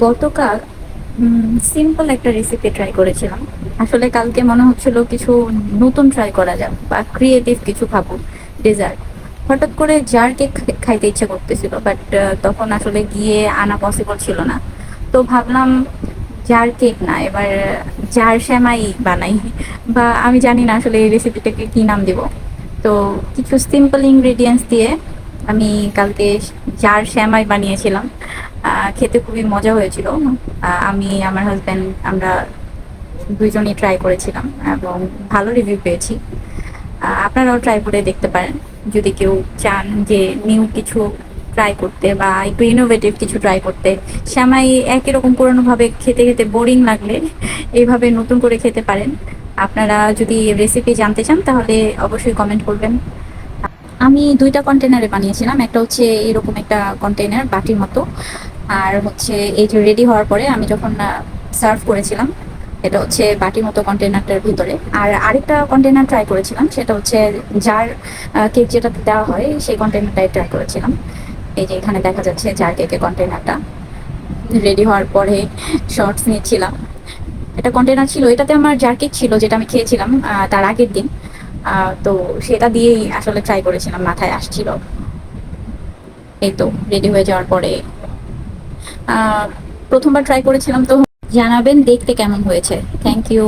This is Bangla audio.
গতকাল সিম্পল একটা রেসিপি ট্রাই করেছিলাম। আসলে কালকে মনে হচ্ছিল কিছু নতুন ট্রাই করা যাক বা ক্রিয়েটিভ কিছু খাবো, ডেজার্ট। হঠাৎ করে জার কেক খাইতে ইচ্ছে করতেছিল, বাট তখন আসলে গিয়ে আনা পসিবল ছিল না। তো ভাবলাম জার কেক না, এবার জার সেমাই বানাই। বা আমি জানি না আসলে এই রেসিপিটাকে কি নাম দিব। তো কিছু সিম্পল ইনগ্রেডিয়েন্টস দিয়ে আমি কালকে জার সেমাই বানিয়েছিলাম। খেতে খুবই মজা হয়েছিল। আমি আমার হাজব্যান্ড আমরা দুইজনই ট্রাই করেছিলাম এবং ভালো রিভিউ পেয়েছি। আপনারাও ট্রাই করে দেখতে পারেন যদি কেউ চান যে নিউ কিছু ট্রাই করতে বা একটু ইনোভেটিভ কিছু ট্রাই করতে। সেমাই একই রকম পুরনোভাবে খেতে খেতে বোরিং লাগলে এইভাবে নতুন করে খেতে পারেন। আপনারা যদি রেসিপি জানতে চান তাহলে অবশ্যই কমেন্ট করবেন। আমি দুইটা কন্টেনারে বানিয়েছিলাম, একটা হচ্ছে এরকম একটা কন্টেনার বাটির মতো, আর হচ্ছে এই যে রেডি হওয়ার পরে আমি যখন সার্ভ করেছিলাম, এটা হচ্ছে বাটির মতো কন্টেনারটার ভিতরে। আর আরেকটা কন্টেনার ট্রাই করেছিলাম, সেটা হচ্ছে জার কেক যেটাতে দেওয়া হয় সেই কন্টেনারটাই ট্রাই করেছিলাম। এই যে এখানে দেখা যাচ্ছে জার কেকের কন্টেনারটা রেডি হওয়ার পরে শর্টস নিচ্ছিলাম। একটা কন্টেনার ছিল, এটাতে আমার জার কেক ছিল যেটা আমি খেয়েছিলাম তার আগের দিন। তো সেটা দিয়েই আসলে ট্রাই করেছিলাম, মাথায় আসছিল। এই তো রেডি হয়ে যাওয়ার পরে আহ, প্রথমবার ট্রাই করেছিলাম, তো জানাবেন দেখতে কেমন হয়েছে। Thank you.